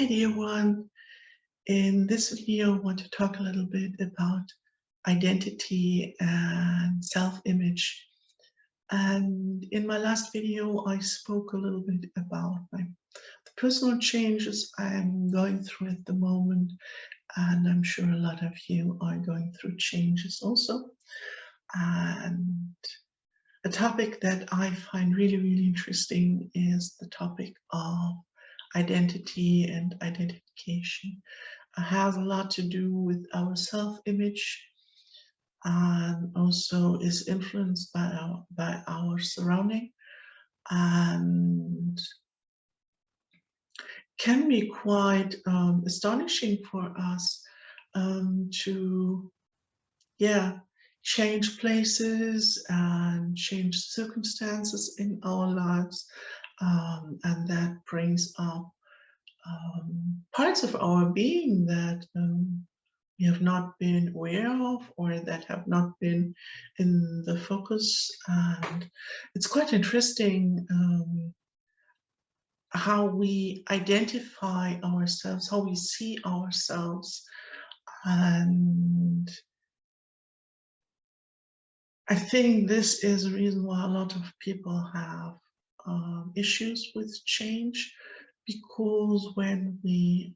Hey dear one, in this video I want to talk a little bit about identity and self-image. And in my last video I spoke a little bit about the personal changes I'm going through at the moment, and I'm sure a lot of you are going through changes also. And a topic that I find really interesting is the topic of identity and identification. It has a lot to do with our self-image and also is influenced by our surrounding, and can be quite astonishing for us to change places and change circumstances in our lives, and that brings up parts of our being that we have not been aware of, or that have not been in the focus. And it's quite interesting how we identify ourselves, how we see ourselves. And I think this is a reason why a lot of people have issues with change, because when we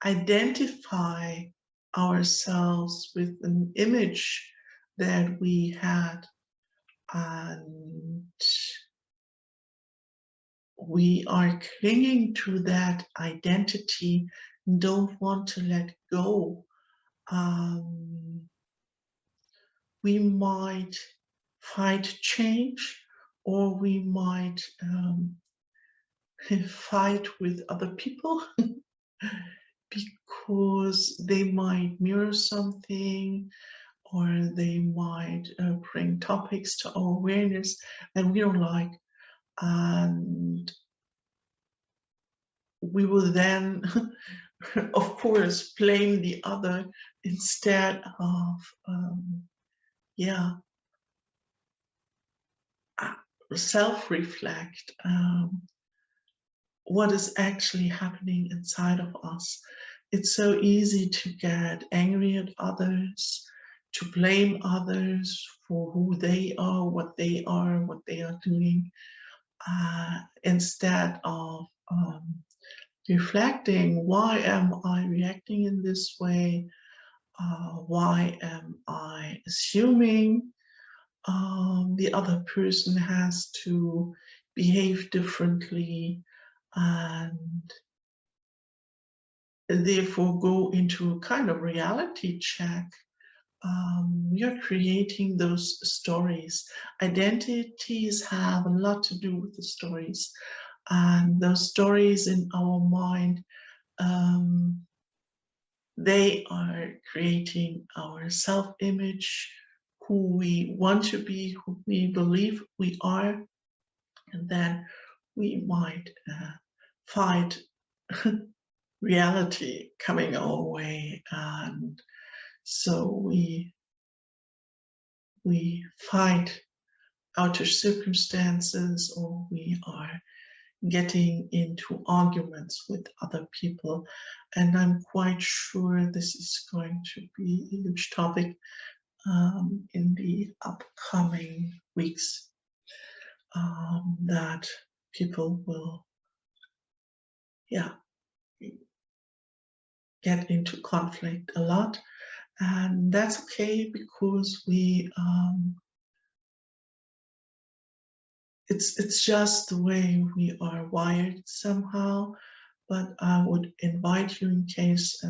identify ourselves with an image that we had, and we are clinging to that identity and don't want to let go, we might fight change, or we might fight with other people because they might mirror something, or they might bring topics to our awareness that we don't like, and we will then of course blame the other instead of self-reflect what is actually happening inside of us. It's so easy to get angry at others, to blame others for who they are, what they are doing, instead of reflecting, why am I reacting in this way? Why am I assuming the other person has to behave differently, and therefore go into a kind of reality check? We are creating those stories. Identities have a lot to do with the stories, and those stories in our mind, they are creating our self-image, who we want to be, who we believe we are, and then we might fight reality coming our way, and so we fight outer circumstances, or we are getting into arguments with other people. And I'm quite sure this is going to be a huge topic in the upcoming weeks, that people will get into conflict a lot. And that's okay, because we it's just the way we are wired somehow. But I would invite you, in case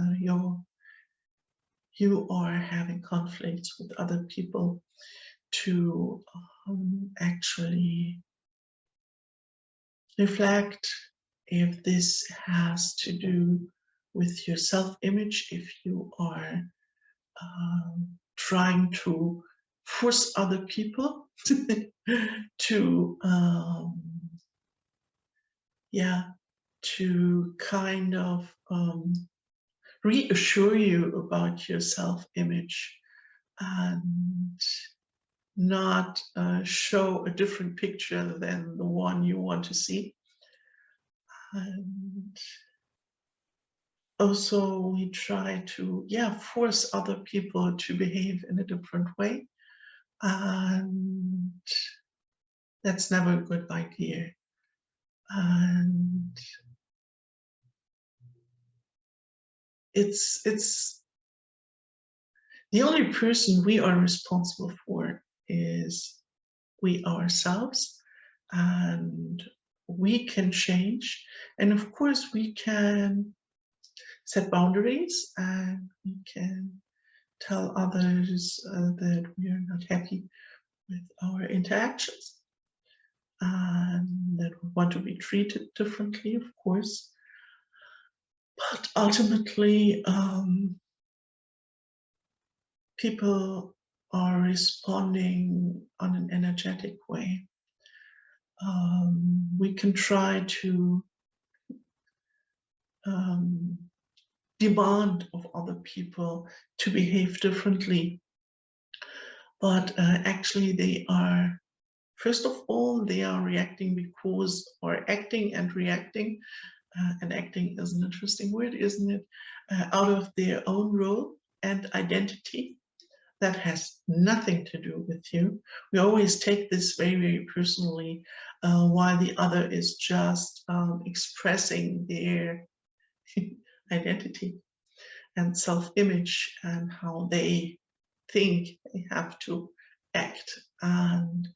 you are having conflicts with other people, to actually reflect if this has to do with your self-image, if you are trying to force other people to to kind of reassure you about your self-image, and not show a different picture than the one you want to see. And Also, we try to, force other people to behave in a different way. And that's never a good idea. And it's the only person we are responsible for is we ourselves, and we can change. And of course, we can set boundaries, and we can tell others that we are not happy with our interactions and that we want to be treated differently, of course. But ultimately, people are responding on an energetic way. We can try to demand of other people to behave differently, but actually they are, first of all, they are reacting because, or acting and reacting, and acting is an interesting word, isn't it? Out of their own role and identity that has nothing to do with you. We always take this very, very personally, while the other is just expressing their identity and self-image and how they think they have to act. And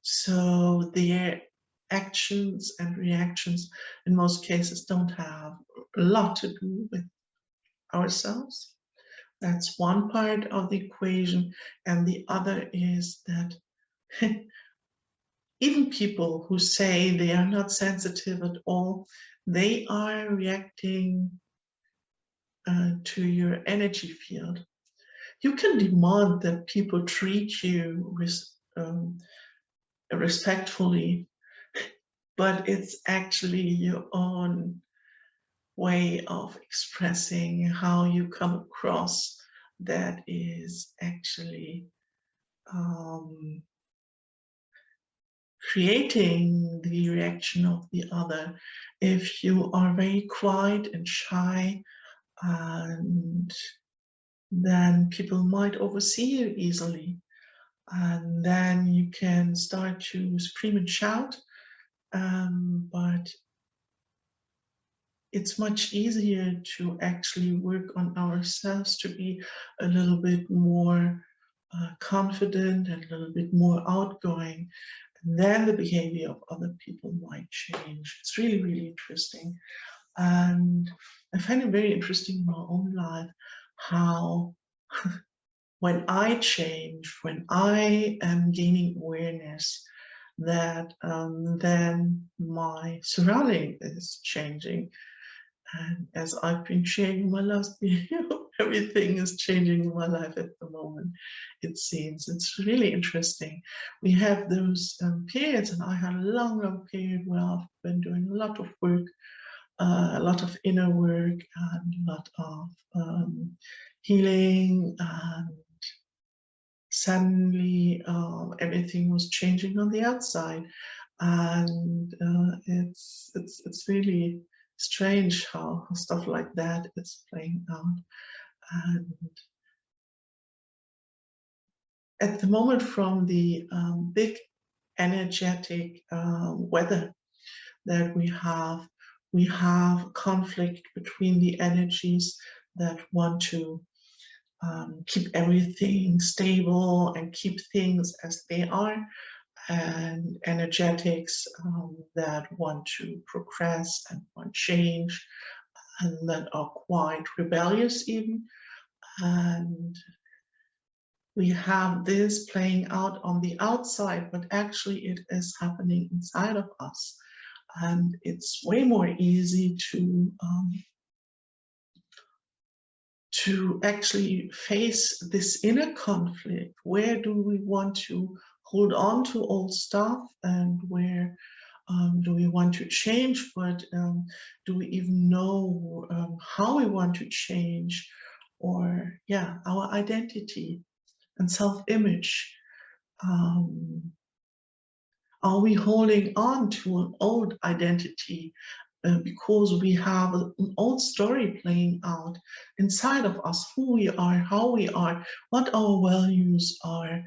so their actions and reactions in most cases don't have a lot to do with ourselves. That's one part of the equation. And the other is that even people who say they are not sensitive at all, they are reacting to your energy field. You can demand that people treat you respectfully, but it's actually your own way of expressing how you come across that is actually creating the reaction of the other. If you are very quiet and shy, and then people might oversee you easily, and then you can start to scream and shout, but it's much easier to actually work on ourselves to be a little bit more confident and a little bit more outgoing. And then the behavior of other people might change. It's really, really interesting. And I find it very interesting in my own life how when I change, when I am gaining awareness, that then my surrounding is changing. And as I've been sharing in my last video, everything is changing in my life at the moment, it seems. It's really interesting. We have those periods, and I had a long, long period where I've been doing a lot of work, a lot of inner work, and a lot of healing, and suddenly everything was changing on the outside. And it's really strange how stuff like that is playing out. And at the moment, from the big energetic weather that we have conflict between the energies that want to keep everything stable and keep things as they are, and energetics that want to progress and want change, and that are quite rebellious even. And we have this playing out on the outside, but actually it is happening inside of us. And it's way more easy to actually face this inner conflict. Where do we want to hold on to old stuff, and where do we want to change, but do we even know how we want to change? Or our identity and self-image. Are we holding on to an old identity because we have an old story playing out inside of us, who we are, how we are, what our values are,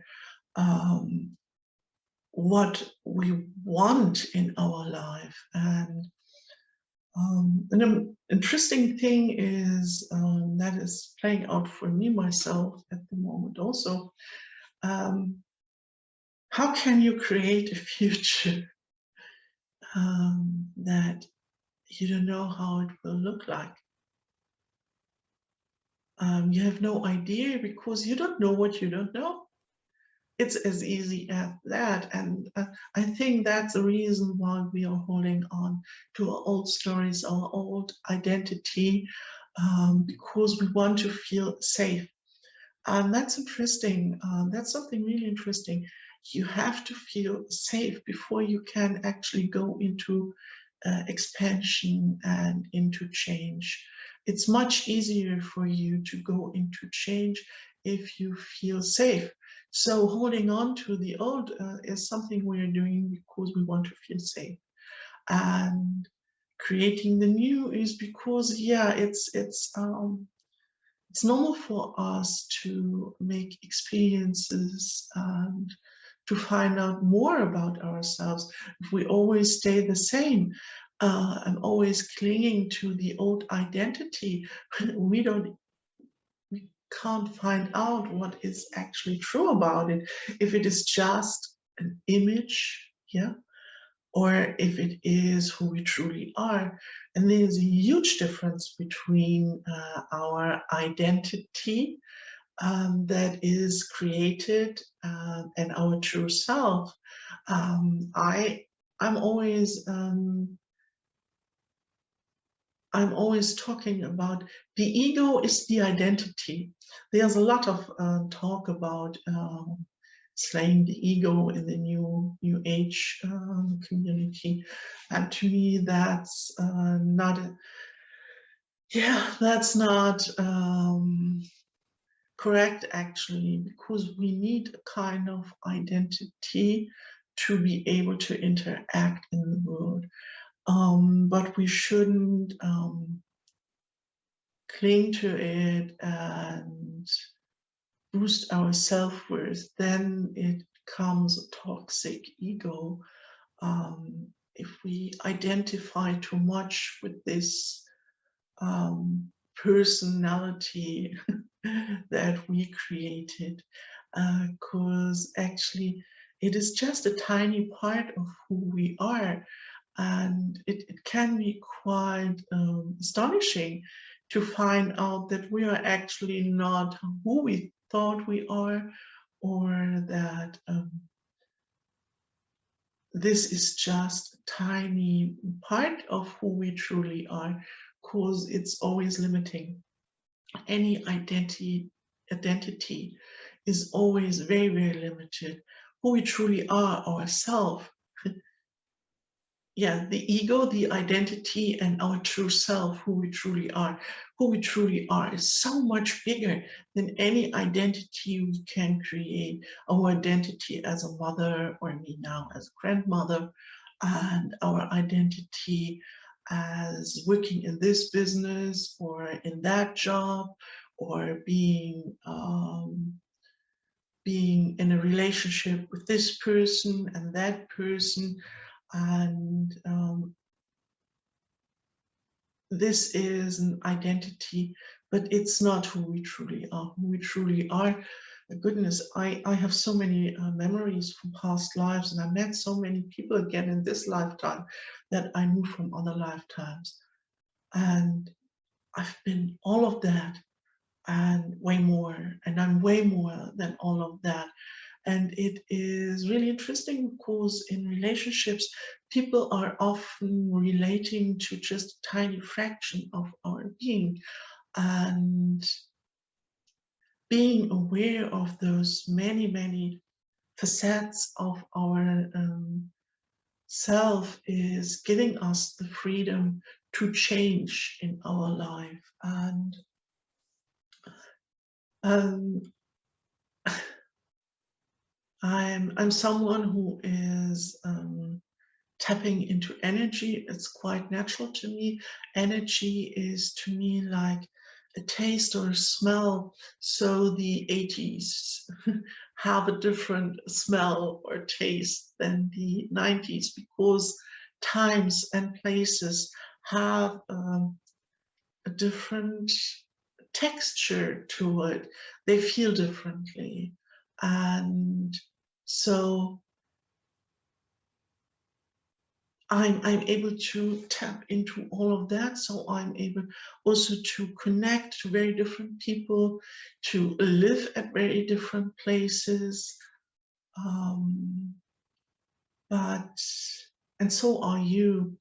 what we want in our life. And an interesting thing is that is playing out for me myself at the moment also. How can you create a future that you don't know how it will look like? You have no idea because you don't know what you don't know. It's as easy as that. And I think that's the reason why we are holding on to our old stories, our old identity, because we want to feel safe. And that's interesting. That's something really interesting. You have to feel safe before you can actually go into expansion and into change. It's much easier for you to go into change if you feel safe. So holding on to the old is something we're doing because we want to feel safe. And creating the new is because, yeah, it's normal for us to make experiences and to find out more about ourselves. If we always stay the same and always clinging to the old identity, we can't find out what is actually true about it. If it is just an image, yeah, or if it is who we truly are. And there's a huge difference between our identity that is created and our true self. I'm always talking about the ego is the identity. There's a lot of talk about slaying the ego in the new age community, and to me that's not that's not correct, actually, because we need a kind of identity to be able to interact in the world. But we shouldn't cling to it and boost our self-worth. Then it becomes a toxic ego. If we identify too much with this personality that we created, because actually it is just a tiny part of who we are, and it can be quite astonishing to find out that we are actually not who we thought we are, or that this is just a tiny part of who we truly are, because it's always limiting. Any identity is always very, very limited. Who we truly are ourselves. Yeah, the ego, the identity, and our true self, who we truly are. Who we truly are is so much bigger than any identity we can create. Our identity as a mother, or me now as a grandmother, and our identity as working in this business or in that job, or being in a relationship with this person and that person. And this is an identity, but it's not who we truly are. Who we truly are, goodness, I have so many memories from past lives, and I met so many people again in this lifetime that I knew from other lifetimes. And I've been all of that and way more, and I'm way more than all of that. And it is really interesting because in relationships, people are often relating to just a tiny fraction of our being. And being aware of those many, many facets of our self is giving us the freedom to change in our life. And um, I'm someone who is tapping into energy. It's quite natural to me. Energy is to me like a taste or a smell. So the 80s have a different smell or taste than the 90s because times and places have a different texture to it. They feel differently. And so I'm able to tap into all of that. So I'm able also to connect to very different people, to live at very different places. Um, but, and so are you.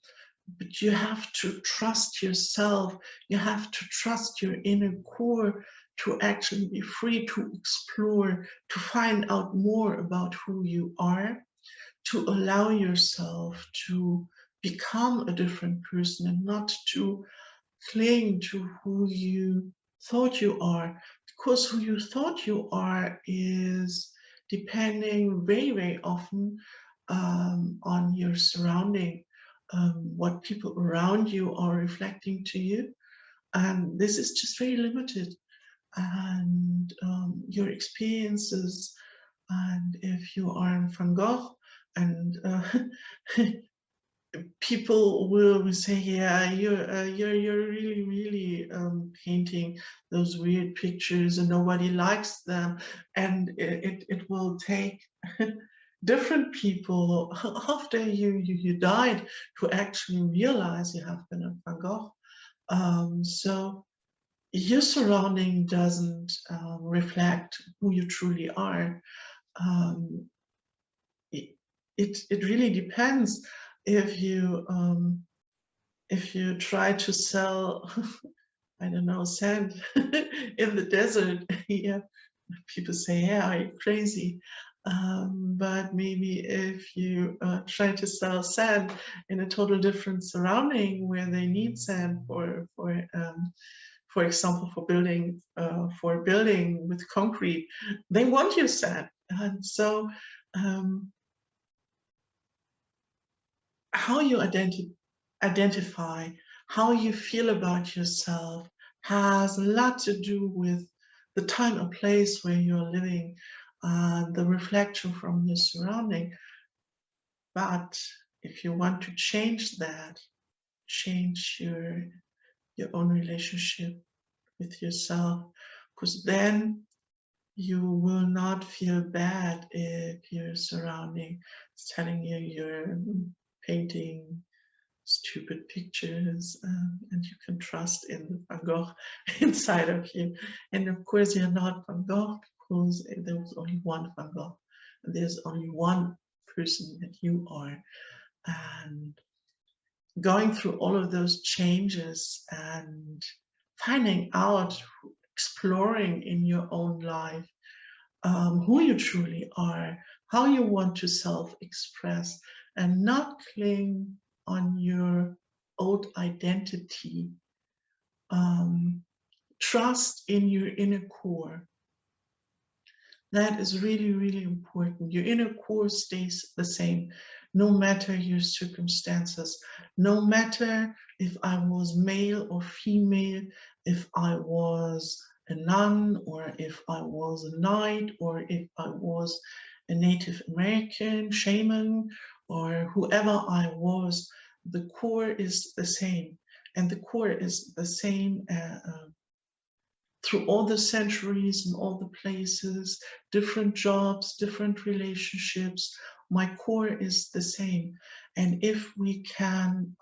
But you have to trust yourself. You have to trust your inner core to actually be free to explore, to find out more about who you are, to allow yourself to become a different person and not to cling to who you thought you are, because who you thought you are is depending very, very often on your surrounding, what people around you are reflecting to you. And this is just very limited. And your experiences, and if you are in Van Gogh, and people will say, yeah, you're really, really painting those weird pictures and nobody likes them. And it will take different people after you died to actually realize you have been a Van Gogh. So your surrounding doesn't reflect who you truly are. Um, it really depends if you try to sell I don't know, sand in the desert. Yeah, people say, yeah, are you crazy? But maybe if you try to sell sand in a total different surrounding where they need sand for example, for building with concrete, they want your sand. And so um, how you identify, how you feel about yourself has a lot to do with the time and place where you're living, the reflection from your surrounding. But if you want to change that, change your own relationship with yourself, because then you will not feel bad if your surrounding is telling you you're painting stupid pictures, and you can trust in the Van Gogh inside of you. And of course, you're not Van Gogh because there was only one Van Gogh, and there's only one person that you are. And going through all of those changes and finding out, exploring in your own life who you truly are, how you want to self-express, and not cling on your old identity. Trust in your inner core. That is really, really important. Your inner core stays the same, no matter your circumstances, no matter if I was male or female, if I was a nun, or if I was a knight, or if I was a Native American shaman, or whoever I was, the core is the same. And the core is the same through all the centuries and all the places, different jobs, different relationships, my core is the same. And if we can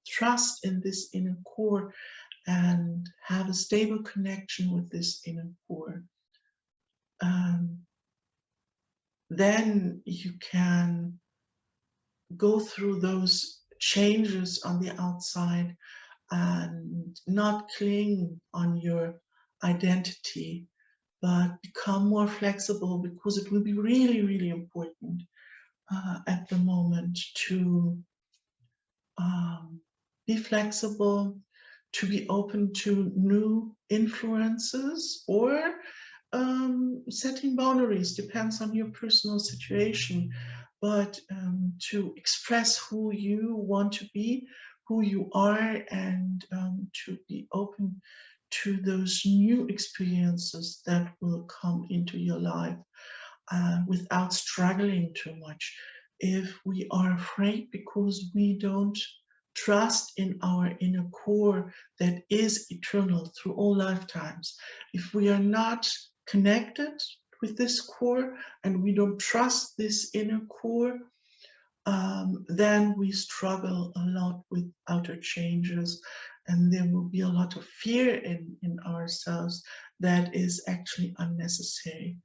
trust in this inner core and have a stable connection with this inner core, then you can go through those changes on the outside and not cling on your identity, but become more flexible, because it will be really, really important at the moment to be flexible, to be open to new influences, or setting boundaries, depends on your personal situation. but to express who you want to be, who you are, and to be open to those new experiences that will come into your life without struggling too much. If we are afraid because we don't trust in our inner core that is eternal through all lifetimes, if we are not connected with this core and we don't trust this inner core, then we struggle a lot with outer changes, and there will be a lot of fear in ourselves that is actually unnecessary.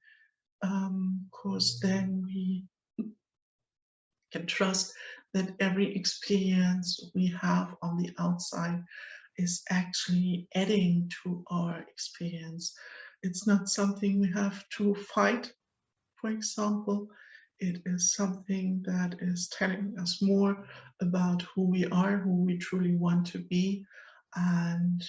Because then we can trust that every experience we have on the outside is actually adding to our experience. It's not something we have to fight, for example. It is something that is telling us more about who we are, who we truly want to be, and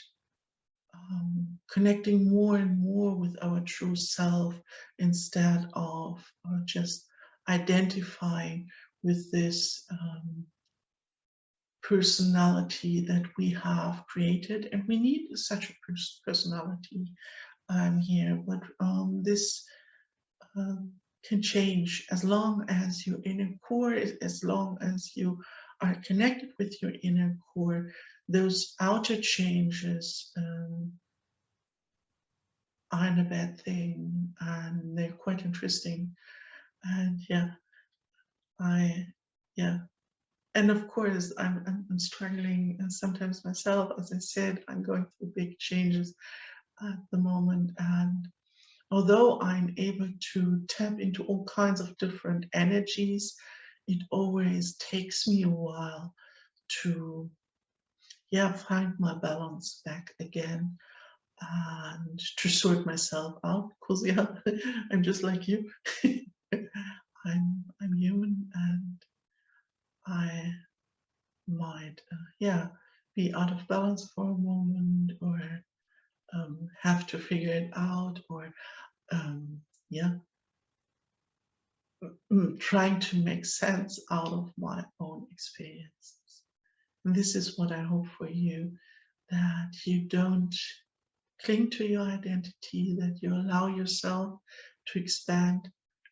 connecting more and more with our true self instead of just identifying with this personality that we have created. And we need such a personality here, but this um, can change as long as your inner core as long as you are connected with your inner core. Those outer changes aren't a bad thing, and they're quite interesting. And yeah, I yeah, and of course I'm struggling sometimes myself. As I said, I'm going through big changes at the moment, and although I'm able to tap into all kinds of different energies, it always takes me a while to find my balance back again and to sort myself out, because I'm just like you. I'm human, and I might be out of balance for a moment, or have to figure it out, or um, yeah trying to make sense out of my own experiences. And this is what I hope for you, that you don't cling to your identity, that you allow yourself to expand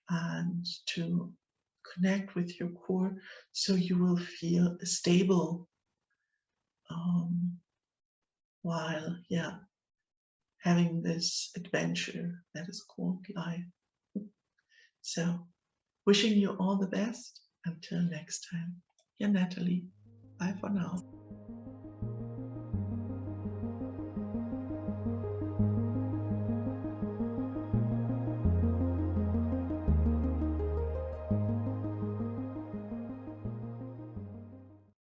and to connect with your core, so you will feel stable while having this adventure that is called life. So wishing you all the best. Until next time, your Natalie. Bye for now.